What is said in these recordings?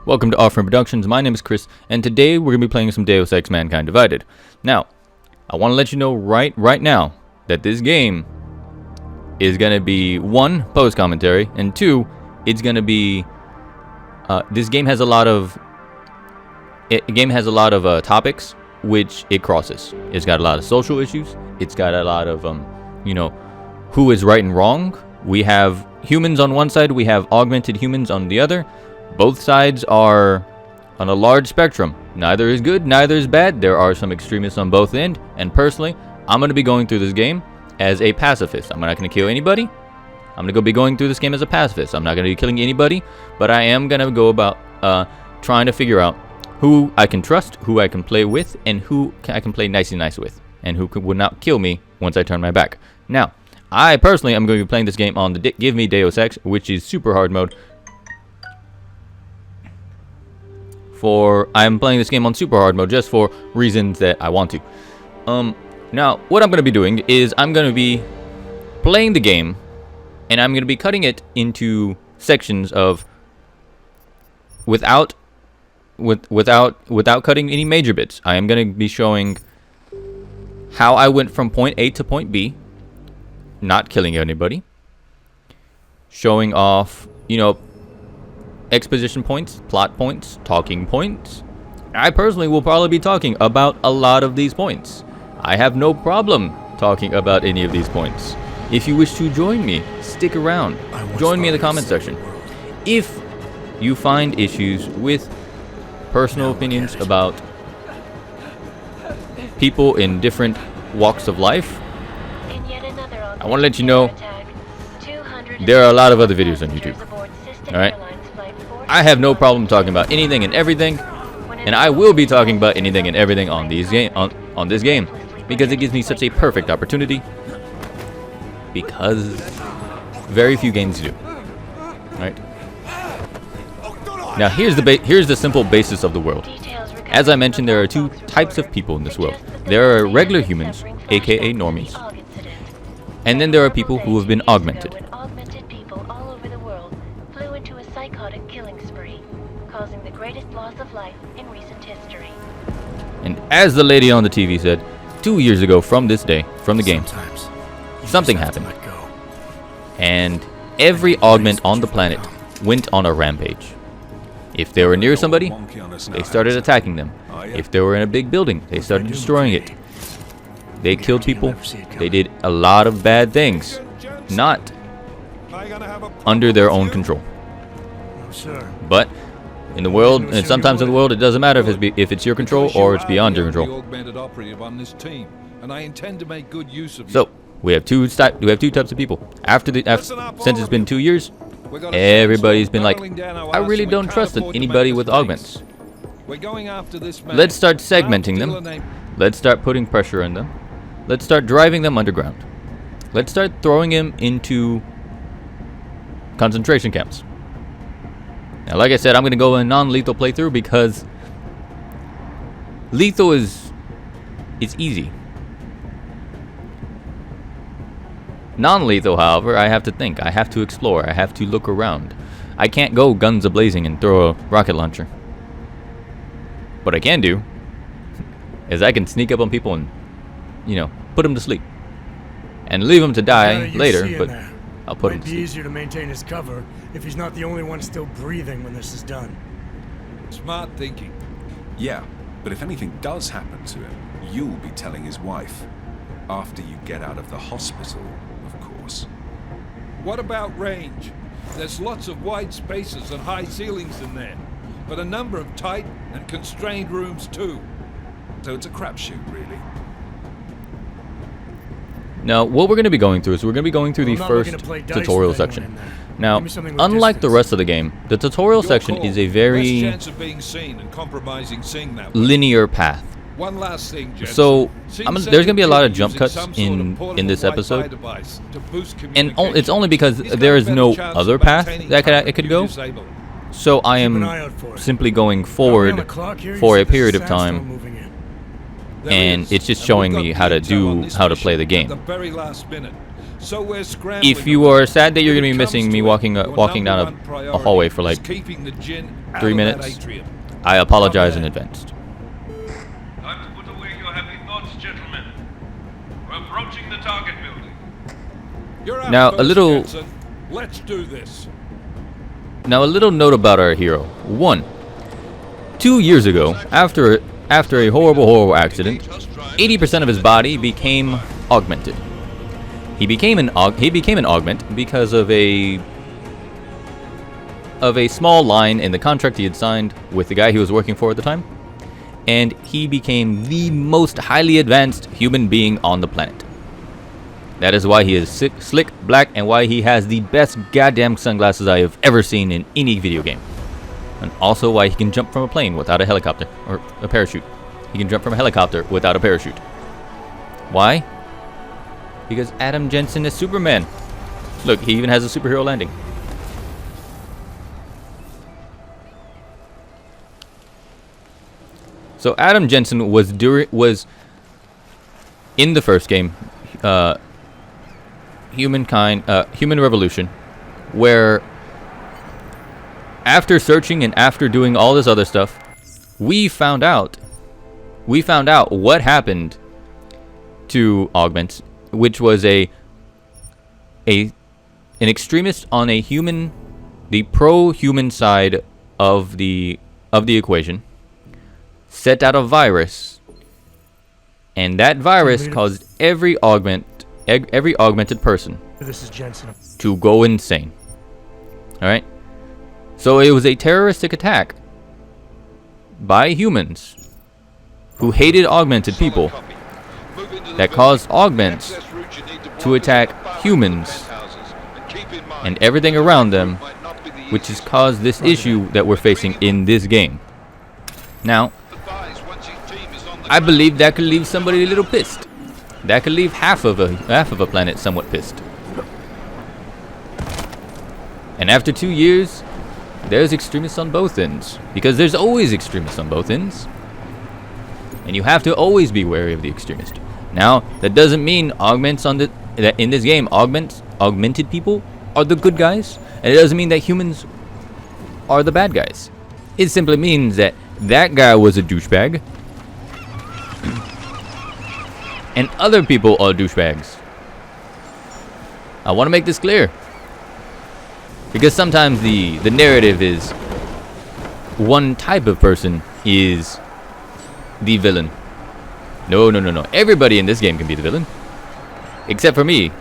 Welcome to Offering Productions. My name is Chris, and today we're going to be playing some Deus Ex Mankind Divided. Now, I want to let you know right now that this game is going to be, one, post-commentary, and two, it's going to be, this game has a lot of, topics which it crosses. It's got a lot of social issues. It's got a lot of, who is right and wrong. We have humans on one side, we have augmented humans on the other. Both sides are on a large spectrum. Neither is good, neither is bad. There are some extremists on both ends. And personally, I'm going to be going through this game as a pacifist. I'm not going to kill anybody. I'm going to be going through this game as a pacifist. I'm not going to be killing anybody. But I am going to go about trying to figure out who I can trust, who I can play with, and who I can play nice with. And who would not kill me once I turn my back. Now, I personally am going to be playing this game on the Give Me Deus Ex, which is super hard mode. I'm playing this game on super hard mode just for reasons that I want to. Now, what I'm going to be doing is I'm going to be playing the game, and I'm going to be cutting it into sections of without cutting any major bits. I am going to be showing how I went from point A to point B, not killing anybody, showing off, exposition points, plot points, talking points. I personally will probably be talking about a lot of these points. I have no problem talking about any of these points. If you wish to join me, stick around. Join me in the comment section. If you find issues with personal opinions about people in different walks of life, I want to let you know there are a lot of other videos on YouTube. Alright? I have no problem talking about anything and everything, and I will be talking about anything and everything on this game because it gives me such a perfect opportunity, because very few games do. Right? Now here's the simple basis of the world. As I mentioned, there are two types of people in this world. There are regular humans, aka normies, and then there are people who have been augmented. Causing the greatest loss of life in recent history. And as the lady on the TV said, 2 years ago from this day, from the game, something happened. And every augment on the planet went on a rampage. If they were near somebody, they started attacking them. If they were in a big building, they started destroying it. They killed people. They did a lot of bad things, not under their own control. But in the world, and sometimes in the world, it doesn't matter if it's your control or it's beyond your control. So we have two types of people. Since it's been 2 years, everybody's been like, I really don't trust anybody with augments. Let's start segmenting them. Let's start putting pressure on them. Let's start driving them underground. Let's start throwing them into concentration camps. Now, like I said, I'm going to go in non-lethal playthrough because lethal is easy. Non-lethal, however, I have to think. I have to explore. I have to look around. I can't go guns a-blazing and throw a rocket launcher. What I can do is I can sneak up on people and, put them to sleep. And leave them to die later, but I'll put him to sleep. Might be easier to maintain his cover if he's not the only one still breathing when this is done. Smart thinking. Yeah, but if anything does happen to him, you'll be telling his wife. After you get out of the hospital, of course. What about range? There's lots of wide spaces and high ceilings in there, but a number of tight and constrained rooms too. So it's a crapshoot, really. Now, what we're going to be going through is we're going to be going through the first tutorial section. Now, unlike the rest of the game, the tutorial section is a very linear path. One last thing, Jensen. So, there's going to be a lot of jump cuts in this episode. And it's only because there is no other path that it could go. So I am simply going forward for a period of time. And it's just showing me how to play the game. So we're scrambling. If you are sad that you're going to be When it missing comes me to walking it, your walking down number one a priority hallway for is like keeping the gin out 3 of that minutes, atrium. I apologize in Copy advance. Time to put away your happy thoughts, gentlemen. We're approaching the target building. You're out Now, a first, little- Jensen. Let's do this. Now, a little note about our hero. 1. 2 years ago, after a horrible accident, 80% of his body became augmented. He became an augment because of a small line in the contract he had signed with the guy he was working for at the time, and he became the most highly advanced human being on the planet. That is why he is slick black and why he has the best goddamn sunglasses I have ever seen in any video game. And also why he can jump from a plane without a helicopter or a parachute. He can jump from a helicopter without a parachute. Why? Because Adam Jensen is Superman. Look, he even has a superhero landing. So Adam Jensen was in the first game, Human Revolution, where after searching and after doing all this other stuff, we found out what happened to augments, which was an extremist on the pro-human side of the equation, set out a virus, and that virus caused every augmented person This is Jensen. to go insane. All right. So it was a terroristic attack by humans who hated augmented people that caused augments to attack humans and everything around them, which has caused this issue that we're facing in this game. Now, I believe that could leave somebody a little pissed. That could leave half of a planet somewhat pissed. And after 2 years, there's extremists on both ends, because there's always extremists on both ends, and you have to always be wary of the extremist. Now, that doesn't mean that in this game augmented people are the good guys, and it doesn't mean that humans are the bad guys. It simply means that that guy was a douchebag, and other people are douchebags. I want to make this clear, because sometimes the narrative is one type of person is the villain. No. Everybody in this game can be the villain, except for me,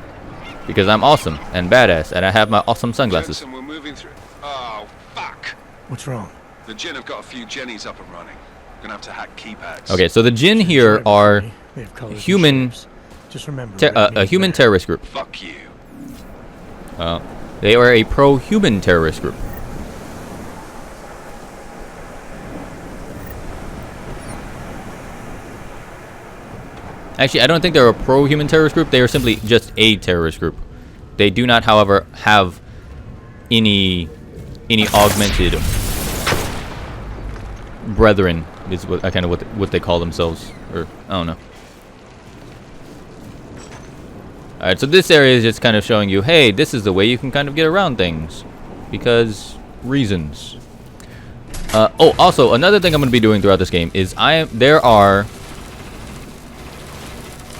because I'm awesome and badass, and I have my awesome sunglasses. Jensen, we're moving through. Oh, fuck! What's wrong? The Jinn have got a few Jennies up and running. Gonna have to hack keypads. Okay, so the Jinn here are They have colors and human, shapes. Just remember, a human terrorist group. Fuck you. They are a pro-human terrorist group. Actually, I don't think they're a pro-human terrorist group. They are simply just a terrorist group. They do not, however, have any augmented brethren. Is what they call themselves, or I don't know. All right, so this area is just kind of showing you, hey, this is the way you can kind of get around things, because reasons. Oh, also another thing I'm going to be doing throughout this game is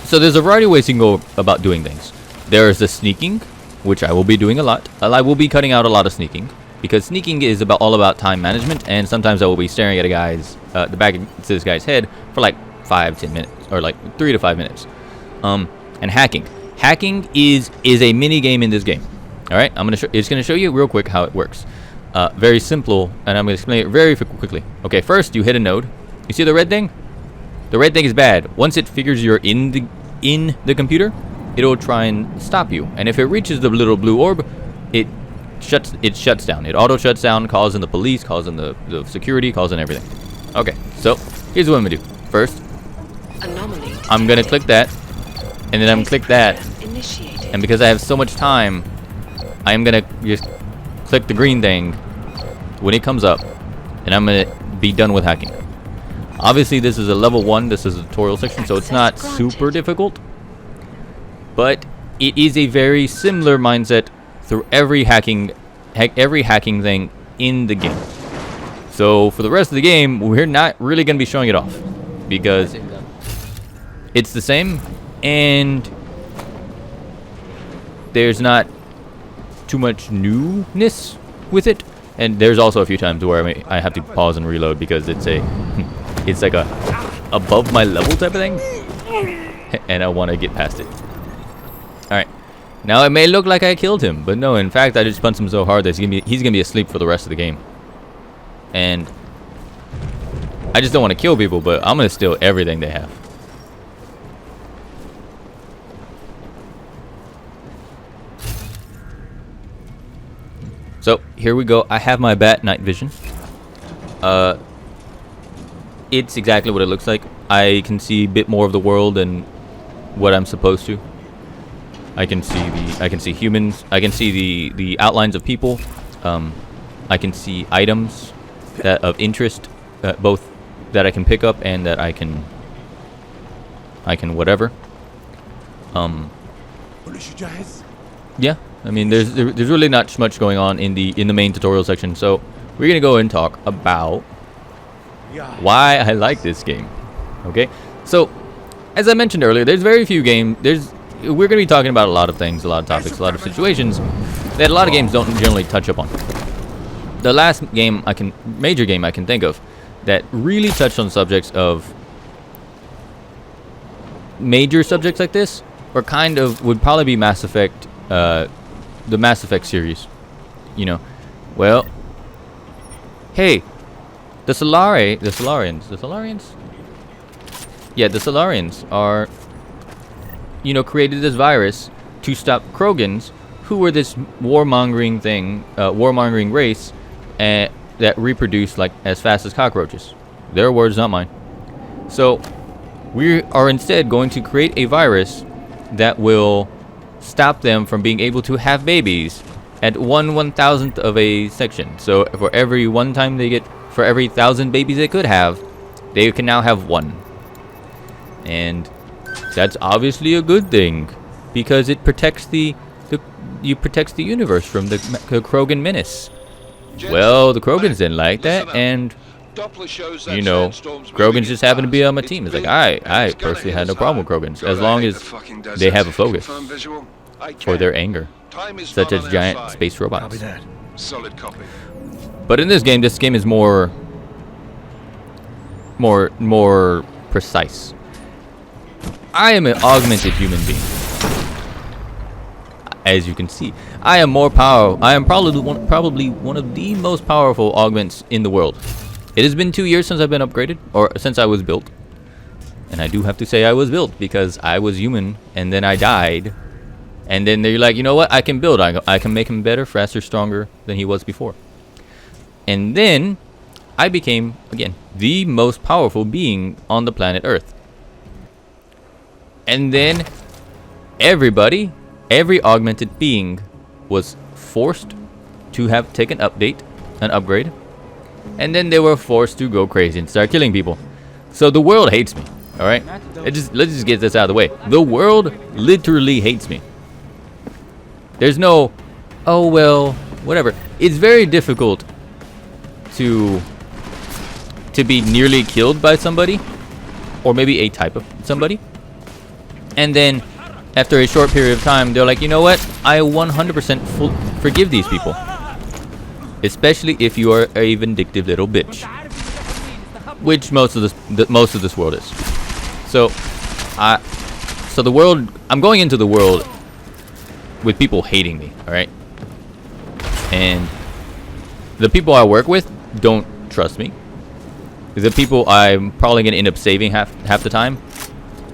so there's a variety of ways you can go about doing things. There is the sneaking, which I will be doing a lot. I will be cutting out a lot of sneaking, because sneaking is all about time management, and sometimes I will be staring at the back of this guy's head for like 5-10 minutes, or like 3 to 5 minutes. And hacking. Hacking is a mini game in this game. All right, it's gonna show you real quick how it works. Very simple, and I'm gonna explain it very quickly. Okay, first you hit a node. You see the red thing? The red thing is bad. Once it figures you're in the computer, it'll try and stop you. And if it reaches the little blue orb, it shuts down. It auto shuts down, calls in the police, calls in the security, calls in everything. Okay, so here's what I'm gonna do. First, I'm gonna click that, and then I'm gonna click that, and because I have so much time, I am gonna just click the green thing when it comes up, and I'm gonna be done with hacking. Obviously, this is a level 1. This is a tutorial section, so it's not super difficult. But it is a very similar mindset through every hacking thing in the game. So for the rest of the game, we're not really going to be showing it off because it's the same, and there's not too much newness with it. And there's also a few times where I have to pause and reload because it's like a above my level type of thing, and I want to get past it. All right, now it may look like I killed him, but no. In fact, I just punched him so hard that he's gonna be asleep for the rest of the game. And I just don't want to kill people, but I'm gonna steal everything they have. So here we go. I have my bat night vision. It's exactly what it looks like. I can see a bit more of the world than what I'm supposed to. I can see humans. I can see the outlines of people. I can see items that of interest, both that I can pick up and that I can whatever. Yeah, I mean there's really not much going on in the main tutorial section. So we're gonna go and talk about why I like this game. Okay, so as I mentioned earlier, there's very few games. We're gonna be talking about a lot of things, a lot of topics, a lot of situations that a lot of games don't generally touch upon. The last major game I can think of that really touched on subjects of major subjects like this, or kind of, would probably be Mass Effect, the Mass Effect series. You know, well, hey, the Solarians. Yeah, the Solarians are, you know, created this virus to stop Krogans, who were this warmongering race, that reproduce like as fast as cockroaches. Their words, not mine. So we are instead going to create a virus that will stop them from being able to have babies at 1/1000th of a section. So for every 1,000 babies they could have, they can now have one. And that's obviously a good thing, because it protects the universe from the Krogan menace. Well, the Krogans didn't like that, and you know, Krogans just happened to be on my team. It's like I personally had no problem with Krogans as long as they have a focus for their anger, such as giant space robots. Solid copy. But in this game is more precise. I am an augmented human being. As you can see, I am more powerful. I am probably one of the most powerful augments in the world. It has been 2 years since I've been upgraded, or since I was built. And I do have to say I was built, because I was human, and then I died. And then they're like, you know what? I can build. I can make him better, faster, stronger than he was before. And then I became, again, the most powerful being on the planet Earth. And then every augmented being was forced to have taken an upgrade, and then they were forced to go crazy and start killing people. So the world hates me. All right, let's just get this out of the way. The world literally hates me. There's no, oh well, whatever. It's very difficult to be nearly killed by somebody, or maybe a type of somebody, and then after a short period of time, they're like, you know what? I 100% forgive these people. Especially if you are a vindictive little bitch. Which most of this world is. So the world, I'm going into the world with people hating me, alright? And the people I work with don't trust me. The people I'm probably gonna end up saving half the time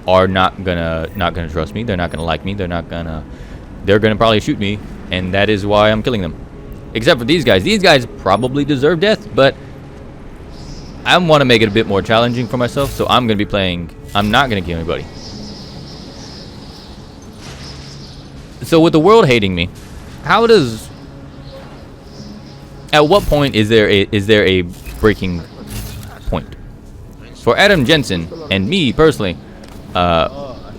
are not gonna trust me. They're not gonna like me. They're gonna probably shoot me, and that is why I'm killing them. Except for these guys. These guys probably deserve death, but I want to make it a bit more challenging for myself, so I'm gonna be playing. I'm not gonna kill anybody. So with the world hating me, at what point is there a breaking point? For Adam Jensen and me personally,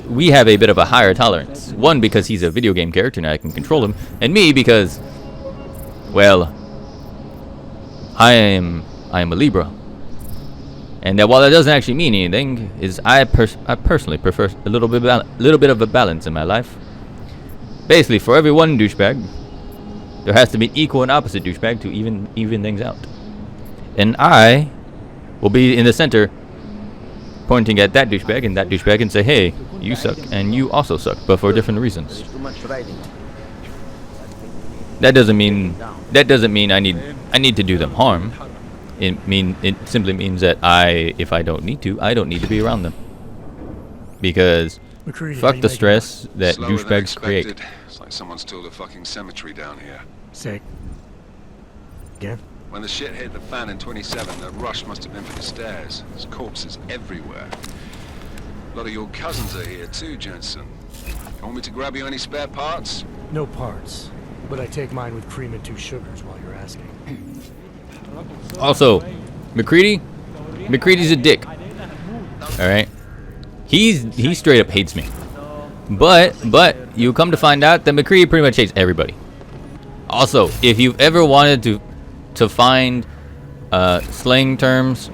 we have a bit of a higher tolerance. One, because he's a video game character and I can control him, and me because, well, I am a Libra. And that while that doesn't actually mean anything, is I personally prefer a little bit of a balance in my life. Basically, for every one douchebag, there has to be an equal and opposite douchebag to even things out. And I will be in the center, pointing at that douchebag and say, hey, you suck and you also suck, but for different reasons. That doesn't mean I need to do them harm. It simply means that if I don't need to be around them. Because McCready, how fuck you the making stress that Slower than douchebags create. expected. It's like someone's tilled a fucking cemetery down here. out? Sick. Again? When the shit hit the fan in 27, the rush must have been for the stairs. There's corpses everywhere. A lot of your cousins are here too, Jensen. Want me to grab you any spare parts? No parts. But I take mine with cream and 2 sugars while you're asking. Also, McCready's a dick. Alright? He straight up hates me. But you come to find out that McCready pretty much hates everybody. Also, if you've ever wanted to find slang terms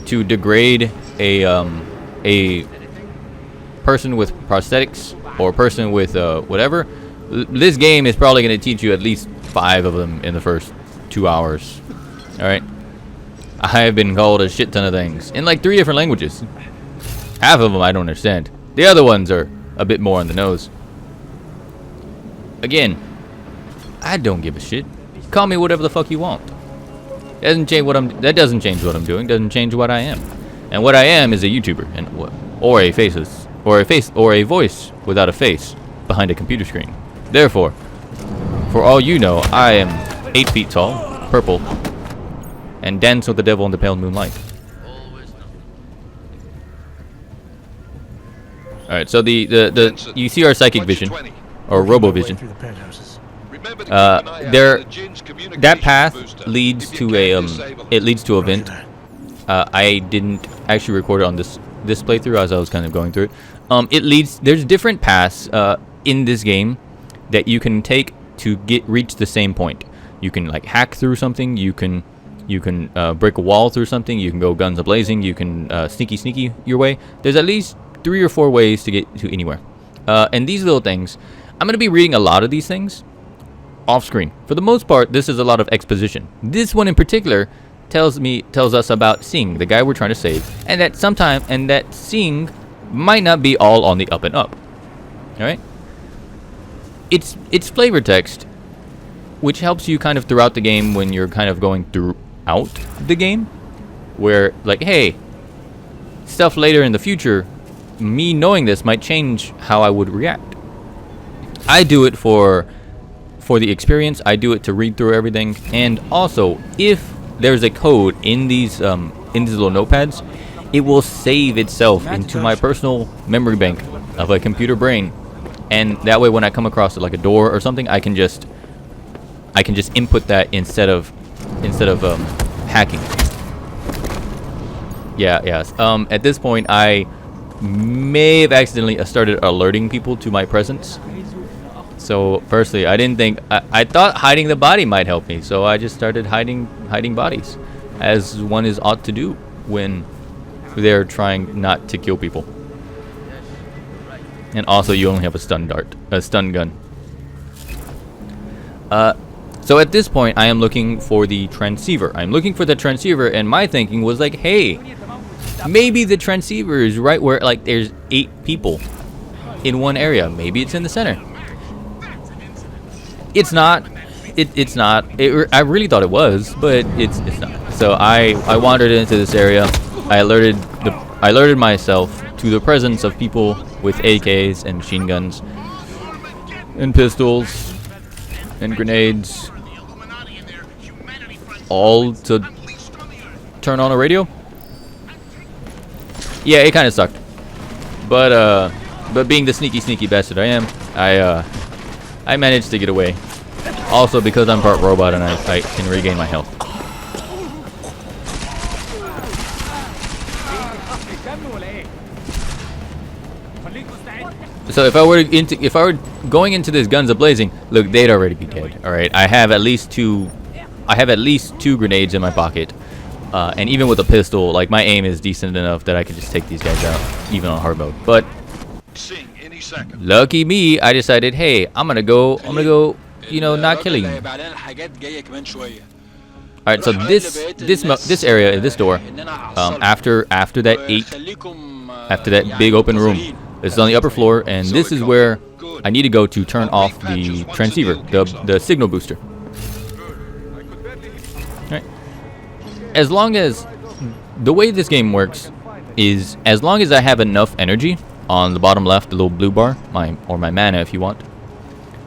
to degrade a person with prosthetics or a person with whatever, this game is probably going to teach you at least 5 of them in the first 2 hours. Alright? I have been called a shit ton of things in like 3 different languages. Half of them I don't understand. The other ones are a bit more on the nose. Again, I don't give a shit. Call me whatever the fuck you want. That doesn't change what I'm doing. Doesn't change what I am. And what I am is a YouTuber, or a voice without a face behind a computer screen. Therefore, for all you know, I am 8 feet tall, purple, and dance with the devil in the pale moonlight. All right, so you see our psychic vision, or robo-vision. Through the penthouses. That path leads to a vent. I didn't actually record it on this playthrough as I was kind of going through it. There's different paths in this game that you can take to reach the same point. You can like hack through something. You can break a wall through something. You can go guns a-blazing. You can sneaky your way. There's at least 3 or 4 ways to get to anywhere. And these little things, I'm going to be reading a lot of these things off screen. For the most part, this is a lot of exposition. This one in particular tells us about Sing, the guy we're trying to save, and that Sing might not be all on the up and up. All right? It's flavor text, which helps you kind of throughout the game when you're kind of going throughout the game, where like, hey, stuff later in the future, me knowing this might change how I would react. I do it for the experience. I do it to read through everything, and also if there's a code in these little notepads, it will save itself into my personal memory bank of a computer brain, and that way when I come across like a door or something, I can just input that instead of hacking. At this point, I may have accidentally started alerting people to my presence. So firstly, I thought hiding the body might help me, so I just started hiding bodies, as one is ought to do when they're trying not to kill people. And also, you only have a stun gun. So at this point, I am looking for the transceiver. And my thinking was like, hey, maybe the transceiver is right where like there's 8 people in one area. Maybe it's in the center. It's not. It's not. I really thought it was, but it's not. So I wandered into this area. I alerted myself to the presence of people with AKs and machine guns and pistols and grenades, all to turn on a radio. Yeah, it kind of sucked, but being the sneaky bastard I am, I managed to get away. Also, because I'm part robot and I can regain my health. So if I were going into this guns a-blazing, look, they'd already be dead. All right, I have at least two grenades in my pocket, and even with a pistol, like my aim is decent enough that I can just take these guys out, even on hard mode. But lucky me, I decided, hey, I'm gonna go, you know, not killing him. All right, so this area, this door, after that big open room, this is on the upper floor, and this is where I need to go to turn off the transceiver, the signal booster. All right. As long as the way this game works is, as long as I have enough energy on the bottom left, the little blue bar, my mana if you want.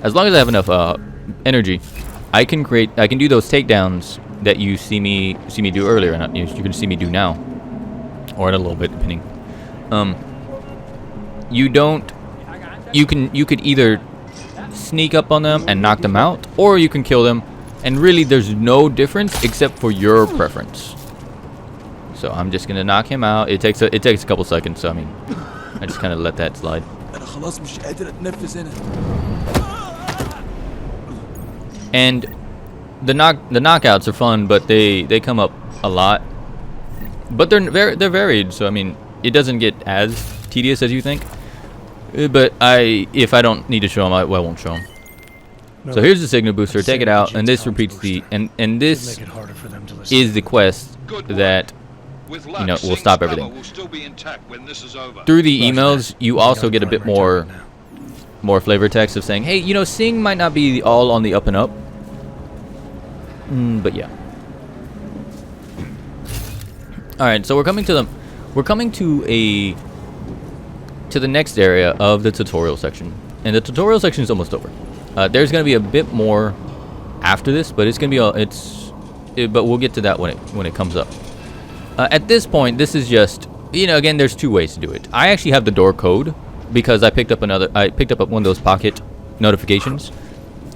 As long as I have enough energy, I can do those takedowns that you see me do earlier, and you can see me do now, or in a little bit depending. You could either sneak up on them and knock them out, or you can kill them, and really there's no difference except for your preference. So I'm just gonna knock him out. It takes a couple seconds, so I mean, I just kind of let that slide. And the knockouts are fun, but they come up a lot. But they're varied, so I mean, it doesn't get as tedious as you think. But if I don't need to show them, I won't show them. No. So here's the signal booster. Take it out, and this repeats and this is the quest that, you know, will stop everything. Through the emails, you also get a bit more flavor text of saying, hey, you know, Sing might not be all on the up and up. But yeah. All right, so we're coming to the next area of the tutorial section, and the tutorial section is almost over. There's gonna be a bit more after this, but it's gonna be but we'll get to that when it comes up. At this point, this is just, you know, again, there's two ways to do it. I actually have the door code because I picked up one of those pocket notifications,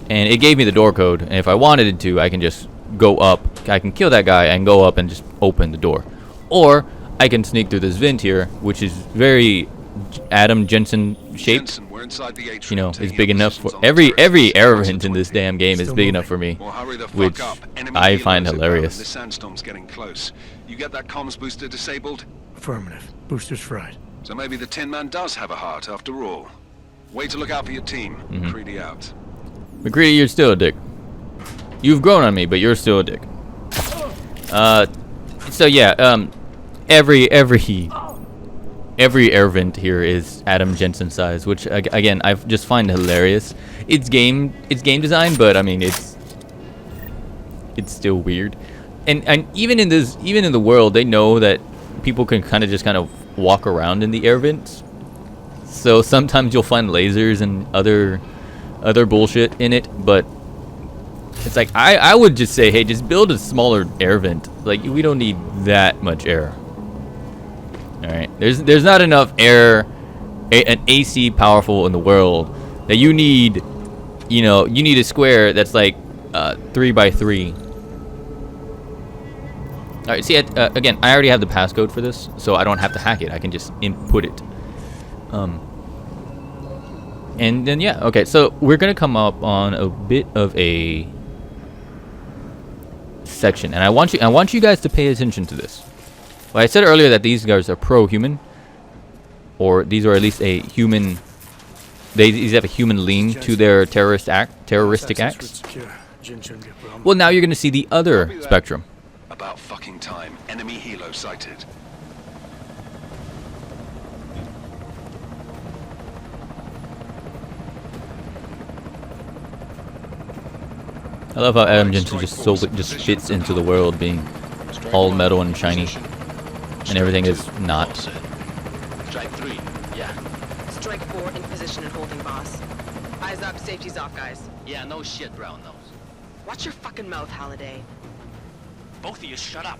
and it gave me the door code. And if I wanted to, I can just go up. I can kill that guy and go up and just open the door, or I can sneak through this vent here, which is very Jensen shaped. You know, it's big enough for every air vent in this damn game is big enough for me, which I find hilarious. The sandstorm's getting close. You get that comms booster disabled? Affirmative. Booster's fried. So maybe the Tin Man does have a heart after all. Way to look out for your team. McCready out. McCready, you're still a dick. You've grown on me, but you're still a dick. So yeah, every air vent here is Adam Jensen size, which again I just find hilarious. It's game design, but I mean it's still weird. And even in the world, they know that people can kind of walk around in the air vents. So sometimes you'll find lasers and other bullshit in it, but it's like I would just say, hey, just build a smaller air vent. Like, we don't need that much air. All right, there's not enough air, an AC powerful in the world that you need. You know, you need a square that's like 3 by 3. All right, see, again, I already have the passcode for this, so I don't have to hack it. I can just input it. And then yeah, okay, so we're gonna come up on a bit of a section, and I want you guys to pay attention to this. Well, I said earlier that these guys are pro-human, or these are at least a human. These have a human lean to their terroristic acts. Well, now you're gonna see the other spectrum. About fucking time. Enemy helo sighted. I love how Adam Jensen just fits into the world, being all metal and shiny, and everything is not. Strike 3, yeah. Strike 4 in position and holding, boss. Eyes up, safety's off, guys. Yeah, no shit, brown nose. Watch your fucking mouth, Halliday. Both of you shut up.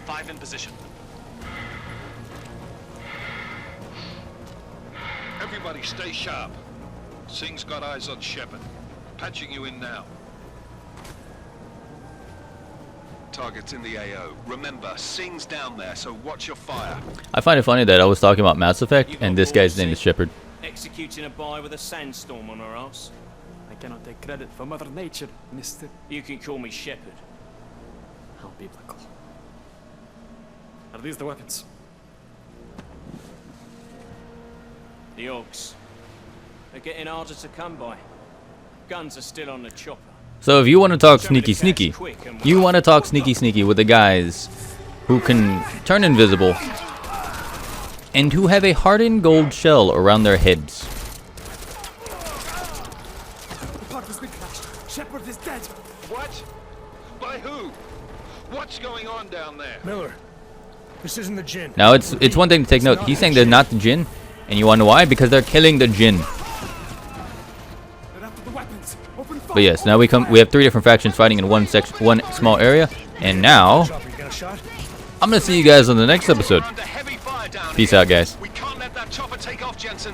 5 in position. Everybody stay sharp. Sing's got eyes on Shepard. Patching you in now. Target's in the AO. Remember, Sing's down there, so watch your fire. I find it funny that I was talking about Mass Effect, and this guy's name is Shepard. Executing a buy with a sandstorm on her ass. I cannot take credit for Mother Nature, mister. You can call me Shepard. How biblical. Are these the weapons? The Augs. They're getting harder to come by. Guns are still on the chopper. So if you want to talk sneaky sneaky, you want to talk sneaky sneaky with the guys who can turn invisible and who have a hardened gold shell around their heads. The part has been crashed. Shepard is dead. What? By who? What's going on down there? Miller, this isn't the Jinn. Now it's one thing to take note. He's saying they're not the Jinn, and you want to know why? Because they're killing the Jinn. They're after the weapons. Open fire. But yes, now we have 3 different factions fighting in one small area, and now Chopper, you got a shot? I'm gonna see you guys on the next episode. Under heavy fire down Peace here. out, guys. We can't let that chopper take off, Jensen.